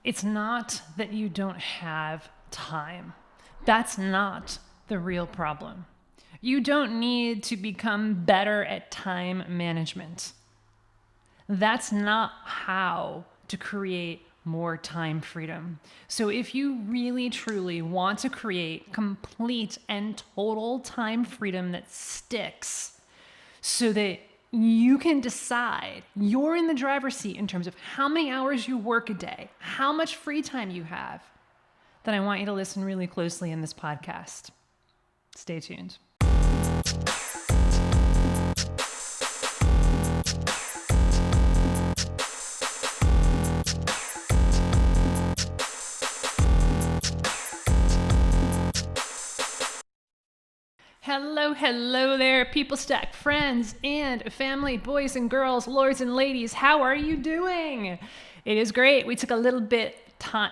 It's not that you don't have time. That's not the real problem. You don't need to become better at time management. That's not how to create more time freedom. So if you really truly want to create complete and total time freedom that sticks, so that you can decide, you're in the driver's seat in terms of how many hours you work a day, how much free time you have, then I want you to listen really closely in this podcast. Stay tuned. Hello there, People Stack friends and family, boys and girls, lords and ladies. How are you doing? It is great. We took a little bit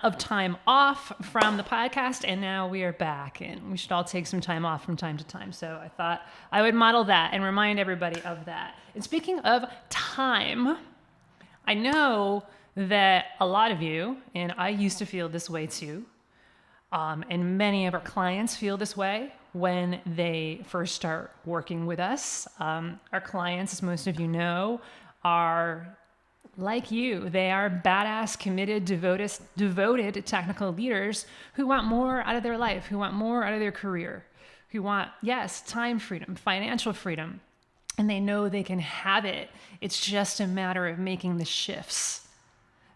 of time off from the podcast, and now we are back, and we should all take some time off from time to time. So I thought I would model that and remind everybody of that. And speaking of time, I know that a lot of you, and I used to feel this way too, and many of our clients feel this way when they first start working with us. Our clients, as most of you know, are like you. They are badass, committed, devoted technical leaders who want more out of their life, who want more out of their career, who want, yes, time freedom, financial freedom, and they know they can have it. It's just a matter of making the shifts,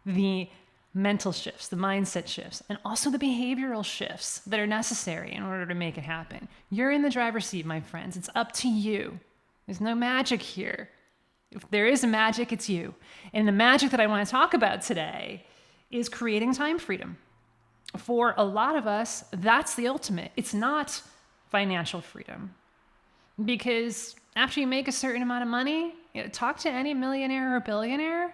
the mental shifts, the mindset shifts, and also the behavioral shifts that are necessary in order to make it happen. You're in the driver's seat, my friends. It's up to you. There's no magic here. If there is a magic, it's you. And the magic that I want to talk about today is creating time freedom. For a lot of us, that's the ultimate. It's not financial freedom. Because after you make a certain amount of money, talk to any millionaire or billionaire,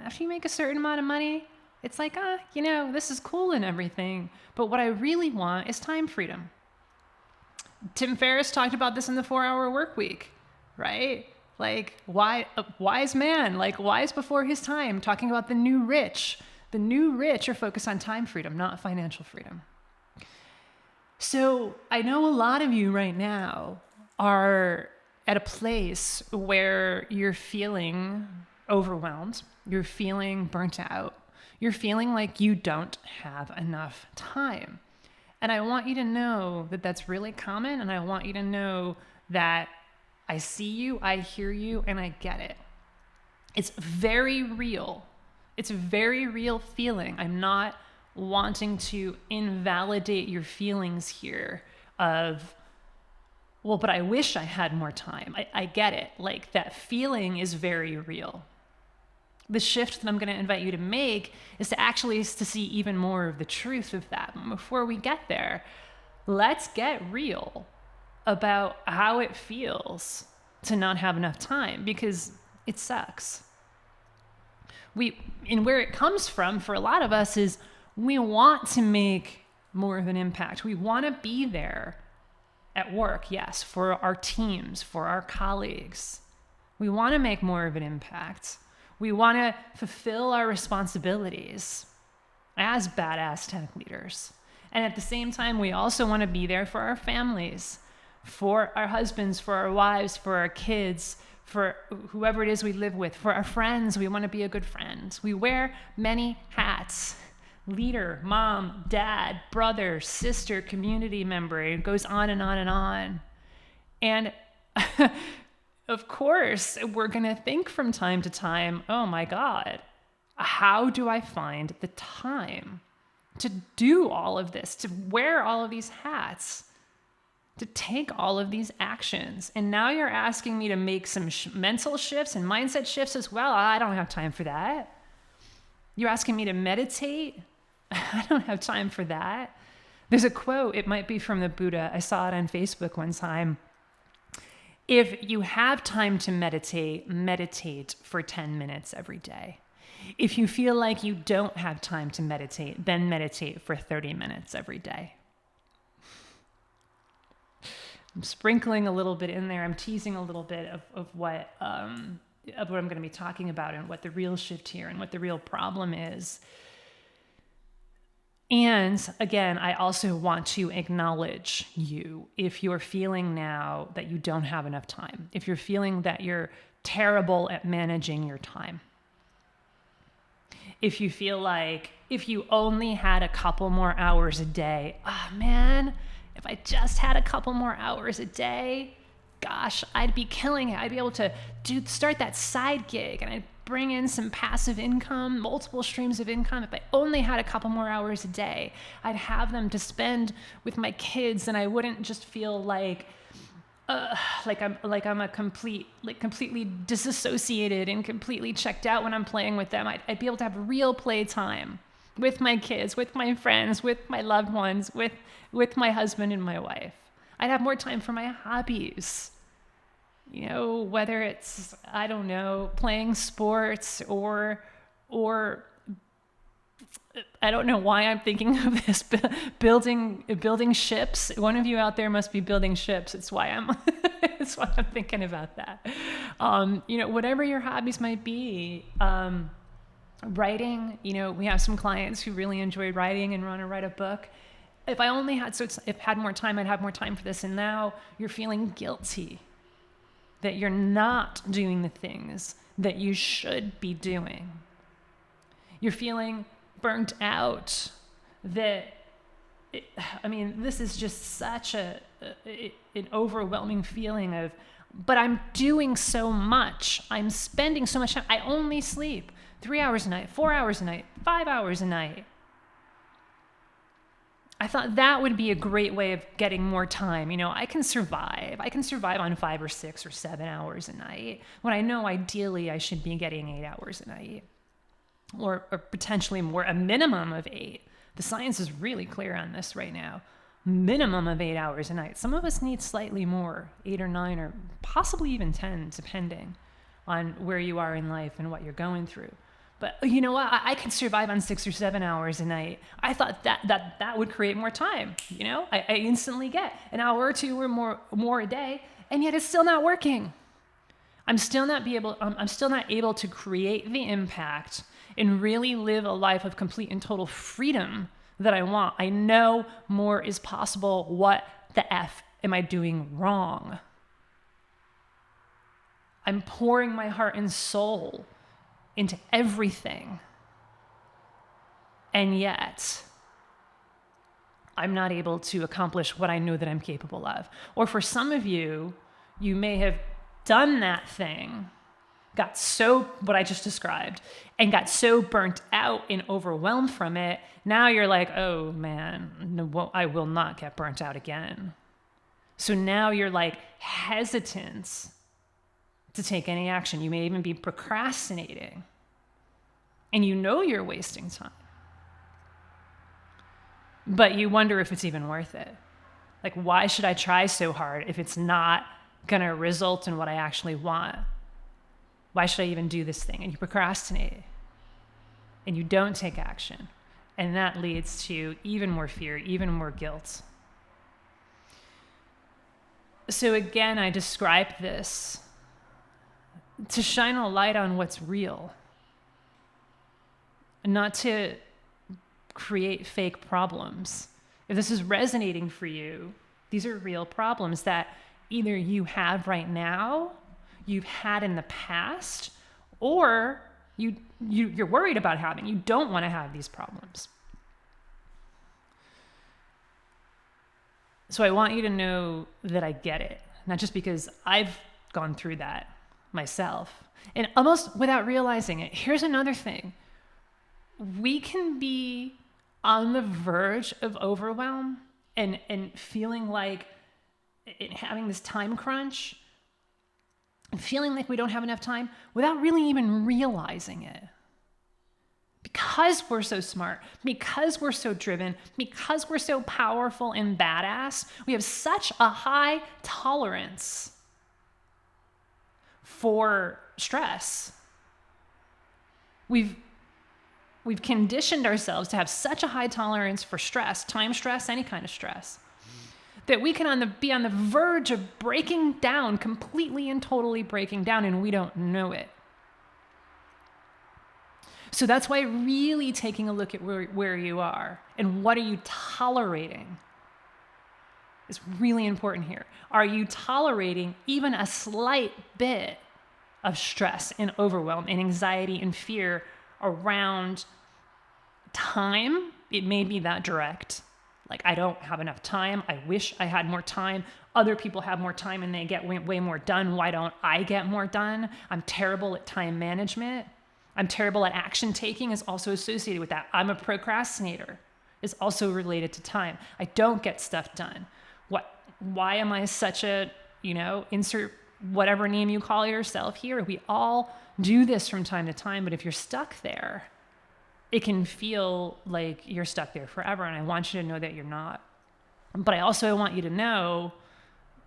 after you make a certain amount of money, it's like, this is cool and everything. But what I really want is time freedom. Tim Ferriss talked about this in the 4-Hour Work Week, right? Like, why a wise man, like wise before his time, talking about the new rich. The new rich are focused on time freedom, not financial freedom. So I know a lot of you right now are at a place where you're feeling overwhelmed, you're feeling burnt out, you're feeling like you don't have enough time. And I want you to know that that's really common, and I want you to know that I see you, I hear you, and I get it. It's very real. It's a very real feeling. I'm not wanting to invalidate your feelings here of, well, but I wish I had more time. I get it. Like, that feeling is very real. The shift that I'm going to invite you to make is to see even more of the truth of that. But before we get there, let's get real about how it feels to not have enough time, because it sucks. And where it comes from for a lot of us is we want to make more of an impact. We want to be there at work, yes, for our teams, for our colleagues. We want to make more of an impact. We want to fulfill our responsibilities as badass tech leaders. And at the same time, we also want to be there for our families, for our husbands, for our wives, for our kids, for whoever it is we live with, for our friends. We want to be a good friend. We wear many hats: leader, mom, dad, brother, sister, community member. It goes on and on and on. And of course, we're going to think from time to time, oh my God, how do I find the time to do all of this, to wear all of these hats, to take all of these actions? And now you're asking me to make some mental shifts and mindset shifts as well. I don't have time for that. You're asking me to meditate? I don't have time for that. There's a quote, it might be from the Buddha. I saw it on Facebook one time. If you have time to meditate, meditate for 10 minutes every day. If you feel like you don't have time to meditate, then meditate for 30 minutes every day. I'm sprinkling a little bit in there. I'm teasing a little bit of what I'm going to be talking about, and what the real shift here and what the real problem is. And again, I also want to acknowledge you if you're feeling now that you don't have enough time, if you're feeling that you're terrible at managing your time. If you feel like if you only had a couple more hours a day, man, if I just had a couple more hours a day, gosh, I'd be killing it. I'd be able to start that side gig and I'd bring in some passive income, multiple streams of income. If I only had a couple more hours a day, I'd have them to spend with my kids and I wouldn't just feel like I'm completely disassociated and completely checked out when I'm playing with them. I'd be able to have real play time with my kids, with my friends, with my loved ones, with my husband and my wife. I'd have more time for my hobbies. Whether it's, I don't know, playing sports or I don't know why I'm thinking of this, building ships. One of you out there must be building ships. It's why I'm thinking about that. Whatever your hobbies might be, writing, we have some clients who really enjoy writing and want to write a book. If I only had more time, I'd have more time for this. And now you're feeling guilty that you're not doing the things that you should be doing. You're feeling burnt out this is just such an overwhelming feeling of, but I'm doing so much. I'm spending so much time. I only sleep 3 hours a night, 4 hours a night, 5 hours a night. I thought that would be a great way of getting more time. I can survive. I can survive on 5 or 6 or 7 hours a night when I know ideally I should be getting 8 hours a night or potentially more, a minimum of 8. The science is really clear on this right now. Minimum of 8 hours a night. Some of us need slightly more, 8 or 9 or possibly even 10, depending on where you are in life and what you're going through. But you know what? I could survive on 6 or 7 hours a night. I thought that would create more time. I instantly get an hour or two or more a day, and yet it's still not working. I'm still not able to create the impact and really live a life of complete and total freedom that I want. I know more is possible. What the F am I doing wrong? I'm pouring my heart and soul into everything. And yet, I'm not able to accomplish what I know that I'm capable of. Or for some of you, you may have done that thing, what I just described, and got so burnt out and overwhelmed from it. Now you're like, oh man, no, I will not get burnt out again. So now you're like hesitant to take any action. You may even be procrastinating. And you're wasting time. But you wonder if it's even worth it. Like, why should I try so hard if it's not going to result in what I actually want? Why should I even do this thing? And you procrastinate. And you don't take action. And that leads to even more fear, even more guilt. So again, I described this to shine a light on what's real, not to create fake problems. If this is resonating for you, these are real problems that either you have right now, you've had in the past, or you're worried about having. You don't want to have these problems. So I want you to know that I get it, not just because I've gone through that myself. And almost without realizing it, here's another thing. We can be on the verge of overwhelm and feeling like having this time crunch, feeling like we don't have enough time without really even realizing it. Because we're so smart, because we're so driven, because we're so powerful and badass, we have such a high tolerance for stress. We've conditioned ourselves to have such a high tolerance for stress, time stress, any kind of stress, that we can be on the verge of breaking down, completely and totally breaking down, and we don't know it. So that's why really taking a look at where you are and what are you tolerating is really important here. Are you tolerating even a slight bit of stress and overwhelm and anxiety and fear around time? It may be that direct. Like, I don't have enough time. I wish I had more time. Other people have more time and they get way more done. Why don't I get more done? I'm terrible at time management. I'm terrible at action taking is also associated with that. I'm a procrastinator is also related to time. I don't get stuff done. Why am I such a, insert whatever name you call yourself here? We all do this from time to time, but if you're stuck there, it can feel like you're stuck there forever. And I want you to know that you're not. But I also want you to know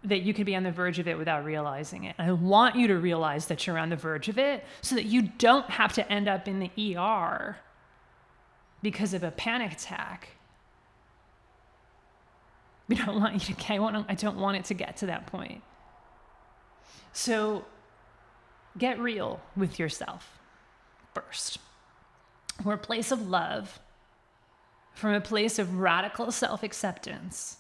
that you could be on the verge of it without realizing it. I want you to realize that you're on the verge of it so that you don't have to end up in the ER because of a panic attack. We don't want you to, I don't want it to get to that point. So get real with yourself first. From a place of love, from a place of radical self-acceptance.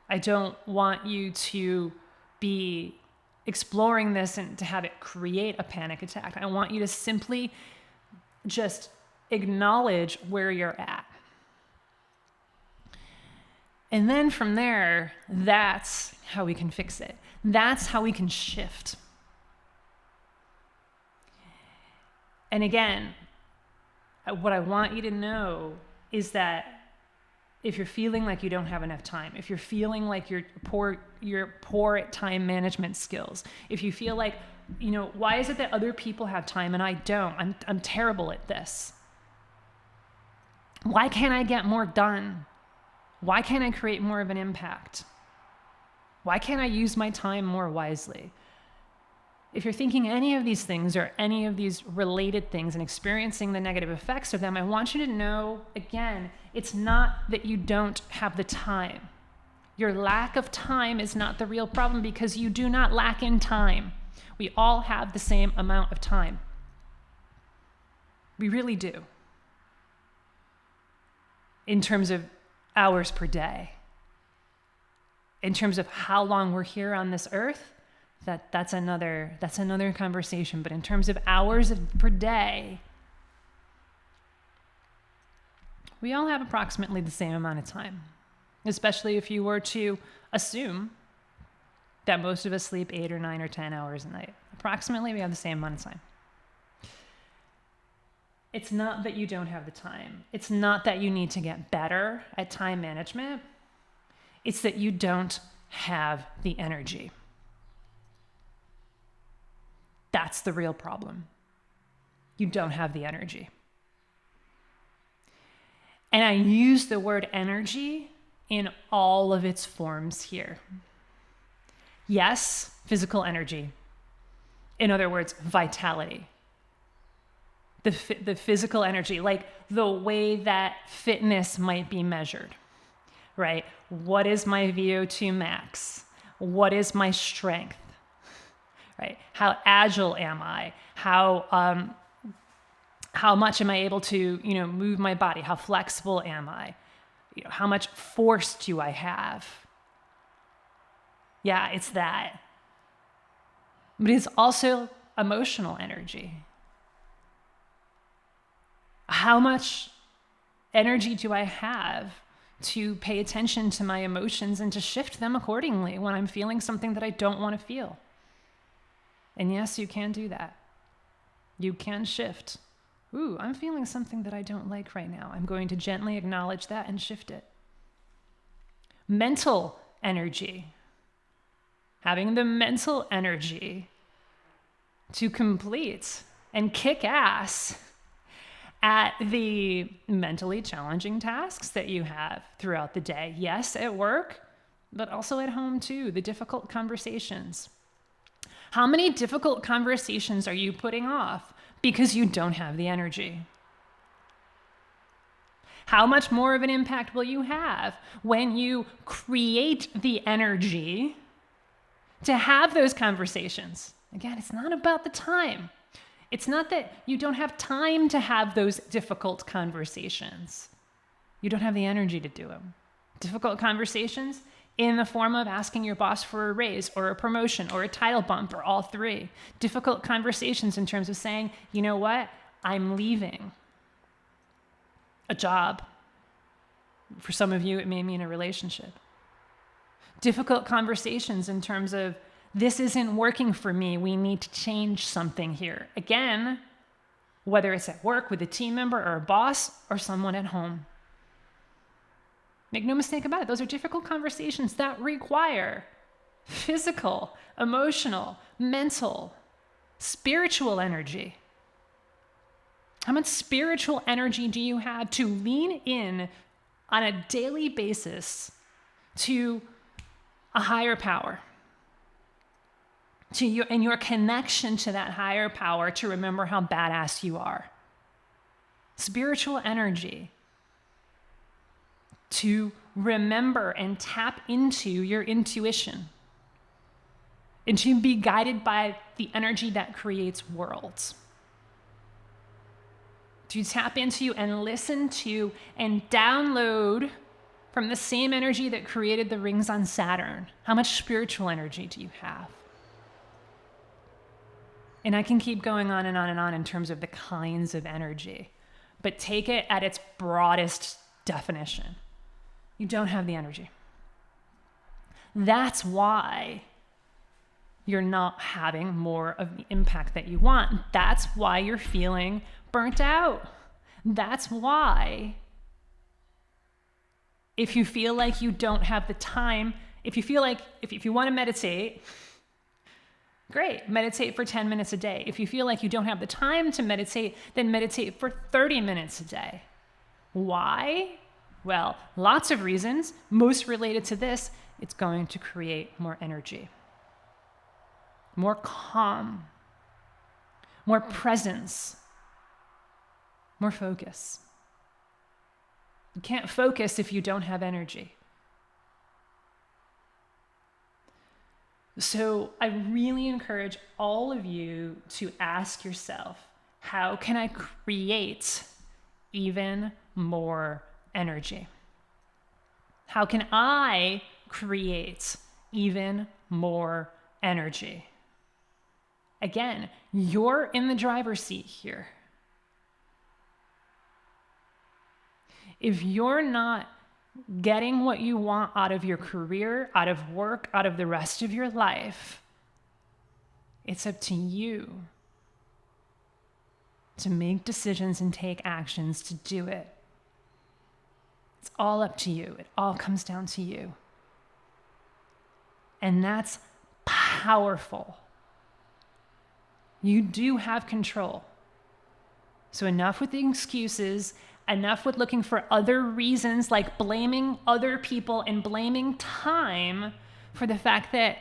I don't want you to be exploring this and to have it create a panic attack. I want you to simply just acknowledge where you're at. And then from there, that's how we can fix it. That's how we can shift. And again, what I want you to know is that if you're feeling like you don't have enough time, if you're feeling like you're poor at time management skills, if you feel like, why is it that other people have time and I don't? I'm terrible at this. Why can't I get more done? Why can't I create more of an impact? Why can't I use my time more wisely? If you're thinking any of these things or any of these related things and experiencing the negative effects of them, I want you to know, again, it's not that you don't have the time. Your lack of time is not the real problem because you do not lack in time. We all have the same amount of time. We really do. In terms of hours per day. In terms of how long we're here on this earth, that's another conversation. But in terms of hours per day, we all have approximately the same amount of time, especially if you were to assume that most of us sleep 8 or 9 or 10 hours a night. Approximately, we have the same amount of time. It's not that you don't have the time. It's not that you need to get better at time management. It's that you don't have the energy. That's the real problem. You don't have the energy. And I use the word energy in all of its forms here. Yes, physical energy. In other words, vitality. The physical energy, like the way that fitness might be measured, right? What is my VO2 max? What is my strength, right? How agile am I? How much am I able to, move my body? How flexible am I? How much force do I have? Yeah, it's that. But it's also emotional energy. How much energy do I have to pay attention to my emotions and to shift them accordingly when I'm feeling something that I don't want to feel? And yes, you can do that. You can shift. Ooh, I'm feeling something that I don't like right now. I'm going to gently acknowledge that and shift it. Mental energy. Having the mental energy to complete and kick ass at the mentally challenging tasks that you have throughout the day. Yes, at work, but also at home too, the difficult conversations. How many difficult conversations are you putting off because you don't have the energy? How much more of an impact will you have when you create the energy to have those conversations? Again, it's not about the time. It's not that you don't have time to have those difficult conversations. You don't have the energy to do them. Difficult conversations in the form of asking your boss for a raise or a promotion or a title bump or all three. Difficult conversations in terms of saying, you know what, I'm leaving a job. For some of you, it may mean a relationship. Difficult conversations in terms of, this isn't working for me. We need to change something here. Again, whether it's at work with a team member or a boss or someone at home. Make no mistake about it. Those are difficult conversations that require physical, emotional, mental, spiritual energy. How much spiritual energy do you have to lean in on a daily basis to a higher power? To your connection to that higher power, to remember how badass you are. Spiritual energy to remember and tap into your intuition and to be guided by the energy that creates worlds. To tap into and listen to and download from the same energy that created the rings on Saturn. How much spiritual energy do you have? And I can keep going on and on and on in terms of the kinds of energy, but take it at its broadest definition. You don't have the energy. That's why you're not having more of the impact that you want. That's why you're feeling burnt out. That's why, if you feel like you don't have the time, if you want to meditate, great, meditate for 10 minutes a day. If you feel like you don't have the time to meditate, then meditate for 30 minutes a day. Why? Well, lots of reasons. Most related to this, it's going to create more energy, more calm, more presence, more focus. You can't focus if you don't have energy. So I really encourage all of you to ask yourself, how can I create even more energy? How can I create even more energy? Again, you're in the driver's seat here. If you're not getting what you want out of your career, out of work, out of the rest of your life, it's up to you to make decisions and take actions to do it. It's all up to you. It all comes down to you. And that's powerful. You do have control. So enough with the excuses. Enough with looking for other reasons, like blaming other people and blaming time for the fact that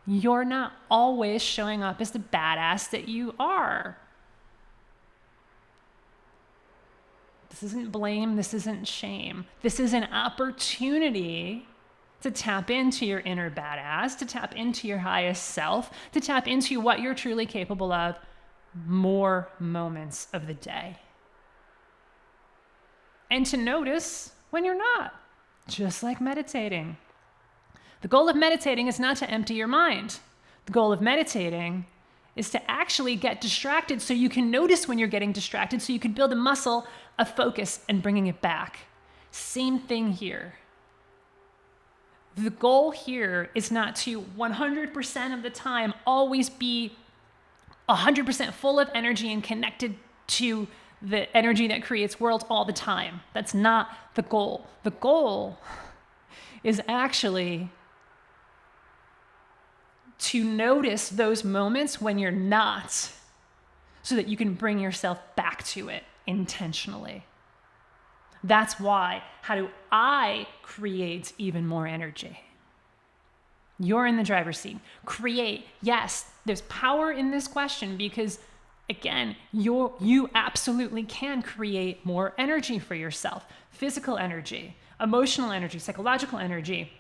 you're not always showing up as the badass that you are. This isn't blame. This isn't shame. This is an opportunity to tap into your inner badass, to tap into your highest self, to tap into what you're truly capable of more moments of the day. And to notice when you're not, just like meditating. The goal of meditating is not to empty your mind. The goal of meditating is to actually get distracted so you can notice when you're getting distracted, so you can build a muscle of focus and bringing it back. Same thing here. The goal here is not to 100% of the time always be 100% full of energy and connected to the energy that creates worlds all the time. That's not the goal. The goal is actually to notice those moments when you're not, so that you can bring yourself back to it intentionally. That's why, how do I create even more energy? You're in the driver's seat. Create. Yes, there's power in this question because, again, you absolutely can create more energy for yourself. Physical energy, emotional energy, psychological energy,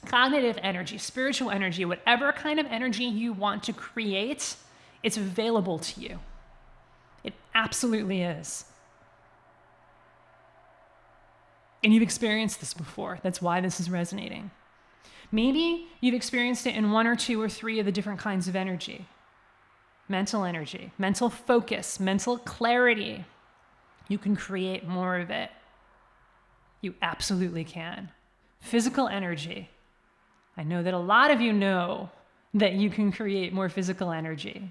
cognitive energy, spiritual energy, whatever kind of energy you want to create, it's available to you. absolutely is. And you've experienced this before. That's why this is resonating. Maybe you've experienced it in one or two or three of the different kinds of energy. Mental focus, mental clarity. You can create more of it. You absolutely can. Physical energy. I know that a lot of you know that you can create more physical energy.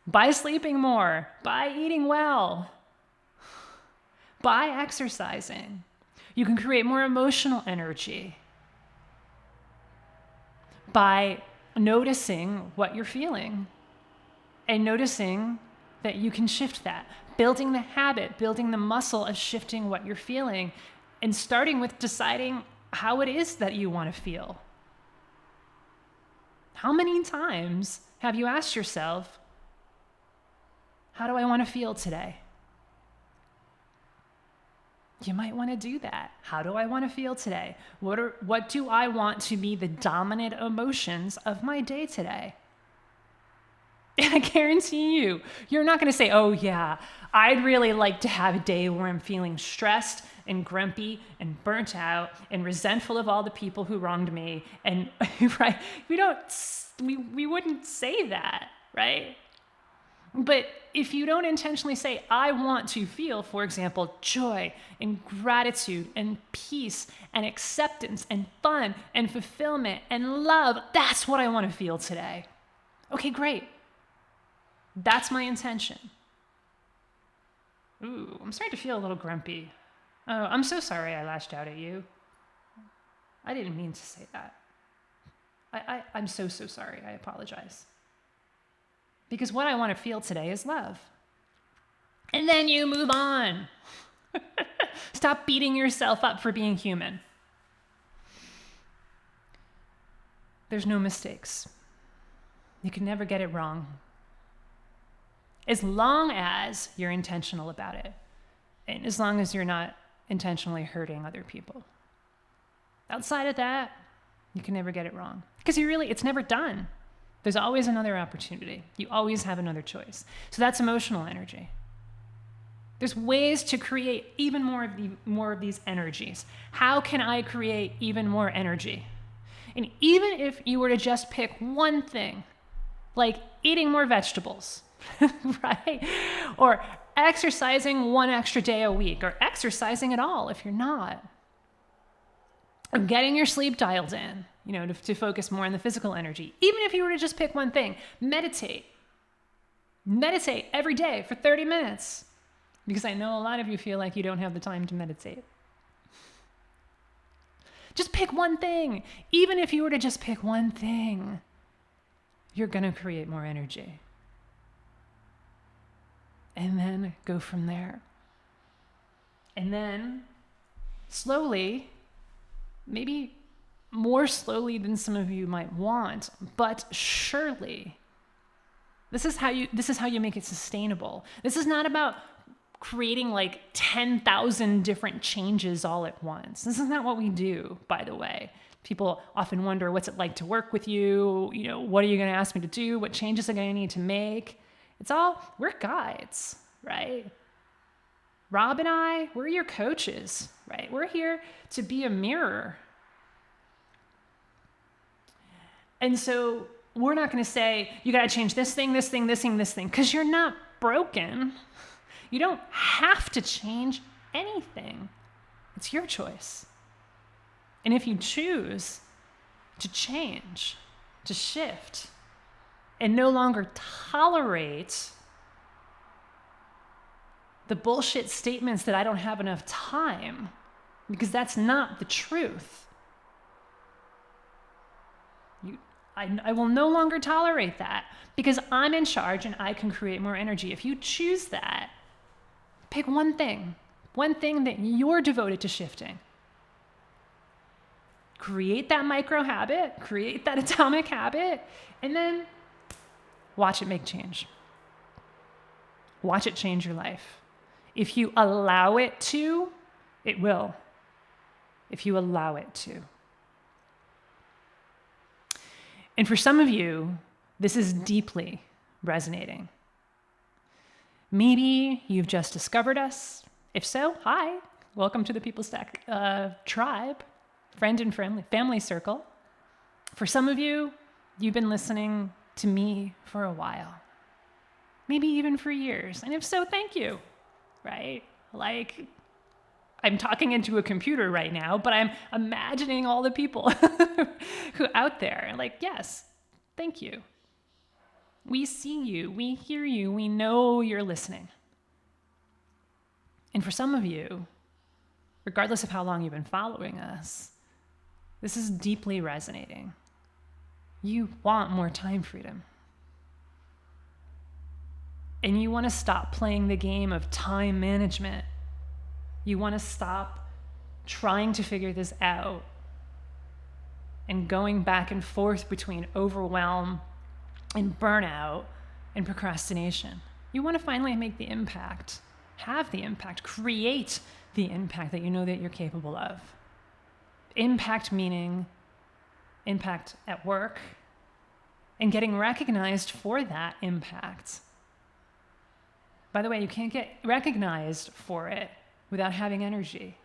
By sleeping more, by eating well, by exercising. You can create more emotional energy by noticing what you're feeling and noticing that you can shift that. Building the habit, building the muscle of shifting what you're feeling, and starting with deciding how it is that you want to feel. How many times have you asked yourself, how do I want to feel today? You might want to do that. How do I want to feel today? What do I want to be the dominant emotions of my day today? And I guarantee you, you're not going to say, oh yeah, I'd really like to have a day where I'm feeling stressed and grumpy and burnt out and resentful of all the people who wronged me. And right, we wouldn't say that, right? But if you don't intentionally say, I want to feel, for example, joy and gratitude and peace and acceptance and fun and fulfillment and love, that's what I want to feel today. Okay, great. That's my intention. Ooh, I'm starting to feel a little grumpy. Oh, I'm so sorry I lashed out at you. I didn't mean to say that. I'm so sorry. I apologize. Because what I want to feel today is love. And then you move on. Stop beating yourself up for being human. There's no mistakes. You can never get it wrong. As long as you're intentional about it. And as long as you're not intentionally hurting other people. Outside of that, you can never get it wrong. Because it's never done. There's always another opportunity. You always have another choice. So that's emotional energy. There's ways to create even more of these energies. How can I create even more energy? And even if you were to just pick one thing, like eating more vegetables, right? Or exercising one extra day a week, or exercising at all if you're not. Or getting your sleep dialed in, to focus more on the physical energy. Even if you were to just pick one thing, meditate. Meditate every day for 30 minutes. Because I know a lot of you feel like you don't have the time to meditate. Just pick one thing. Even if you were to just pick one thing, you're going to create more energy. And then go from there. And then slowly, maybe more slowly than some of you might want, but surely, this is how you make it sustainable. This is not about creating like 10,000 different changes all at once. This is not what we do, by the way. People often wonder, what's it like to work with you? What are you going to ask me to do? What changes am I going to need to make? We're guides, right? Rob and I, we're your coaches, right? We're here to be a mirror. And so we're not going to say, you got to change this thing, because you're not broken. You don't have to change anything. It's your choice. And if you choose to change, to shift, and no longer tolerate the bullshit statements that I don't have enough time, because that's not the truth. I will no longer tolerate that because I'm in charge and I can create more energy. If you choose that, pick one thing that you're devoted to shifting. Create that micro habit, create that atomic habit, and then watch it make change. Watch it change your life. If you allow it to, it will. If you allow it to. And for some of you, this is deeply resonating. Maybe you've just discovered us. If so, hi. Welcome to the People Stack tribe, friend and family circle. For some of you, you've been listening to me for a while, maybe even for years. And if so, thank you, right? Like, I'm talking into a computer right now, but I'm imagining all the people who out there. Like, yes, thank you. We see you, we hear you, we know you're listening. And for some of you, regardless of how long you've been following us, this is deeply resonating. You want more time freedom. And you want to stop playing the game of time management. You want to stop trying to figure this out and going back and forth between overwhelm and burnout and procrastination. You want to finally make the impact, have the impact, create the impact that you know that you're capable of. Impact meaning impact at work and getting recognized for that impact. By the way, you can't get recognized for it without having energy,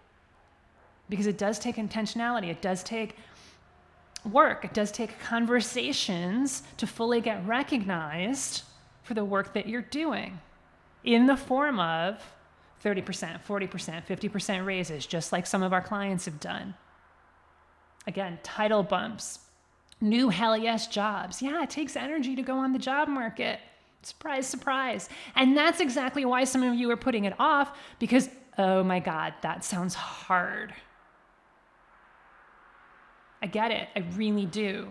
because it does take intentionality. It does take work. It does take conversations to fully get recognized for the work that you're doing in the form of 30%, 40%, 50% raises, just like some of our clients have done. Again, title bumps, new hell yes jobs. Yeah, it takes energy to go on the job market. Surprise, surprise. And that's exactly why some of you are putting it off, because, oh my God, that sounds hard. I get it. I really do.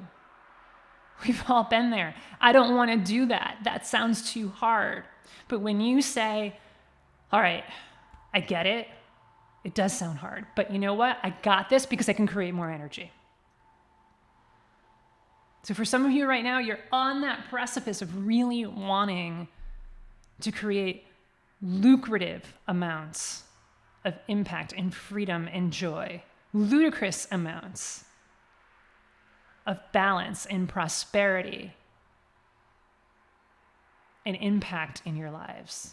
We've all been there. I don't want to do that. That sounds too hard. But when you say, all right, I get it. It does sound hard. But you know what? I got this because I can create more energy. So for some of you right now, you're on that precipice of really wanting to create lucrative amounts of impact and freedom and joy, ludicrous amounts of balance and prosperity and impact in your lives.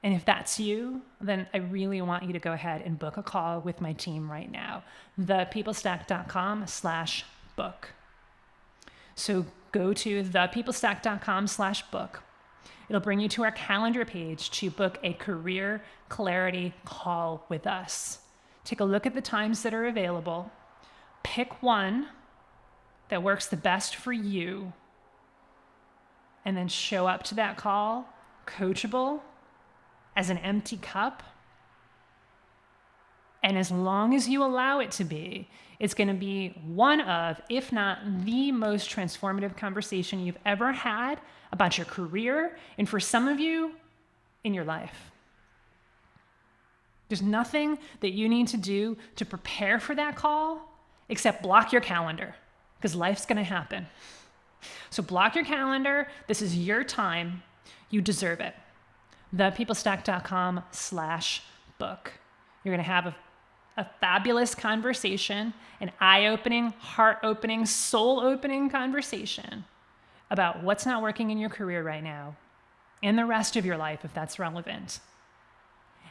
And if that's you, then I really want you to go ahead and book a call with my team right now, thepeoplestack.com/book. So go to thepeoplestack.com/book. It'll bring you to our calendar page to book a career clarity call with us. Take a look at the times that are available. Pick one that works the best for you, and then show up to that call coachable as an empty cup. And as long as you allow it to be, it's going to be one of, if not the most transformative conversation you've ever had about your career, and for some of you, in your life. There's nothing that you need to do to prepare for that call except block your calendar, because life's going to happen. So block your calendar. This is your time. You deserve it. thepeoplestack.com/book. You're going to have a fabulous conversation, an eye-opening, heart-opening, soul-opening conversation about what's not working in your career right now and the rest of your life, if that's relevant,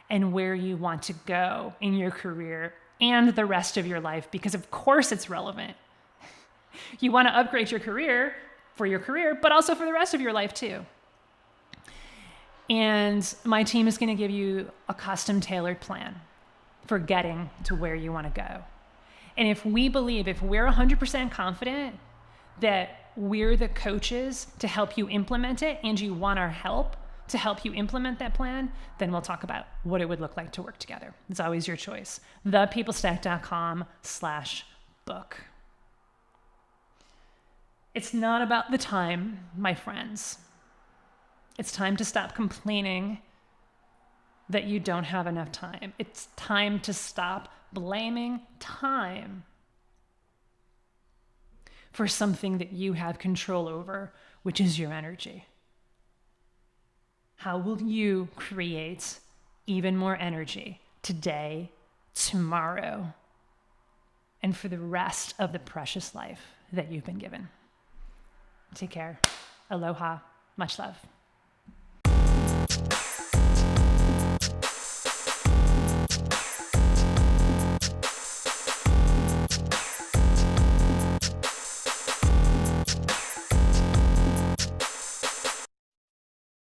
and where you want to go in your career and the rest of your life, because of course it's relevant. You want to upgrade your career for your career, but also for the rest of your life too. And my team is going to give you a custom tailored plan for getting to where you want to go. And if we're 100% confident that we're the coaches to help you implement it, and you want our help to help you implement that plan, then we'll talk about what it would look like to work together. It's always your choice. thepeoplestack.com/book. It's not about the time, my friends. It's time to stop complaining that you don't have enough time. It's time to stop blaming time for something that you have control over, which is your energy. How will you create even more energy today, tomorrow, and for the rest of the precious life that you've been given? Take care. Aloha. Much love.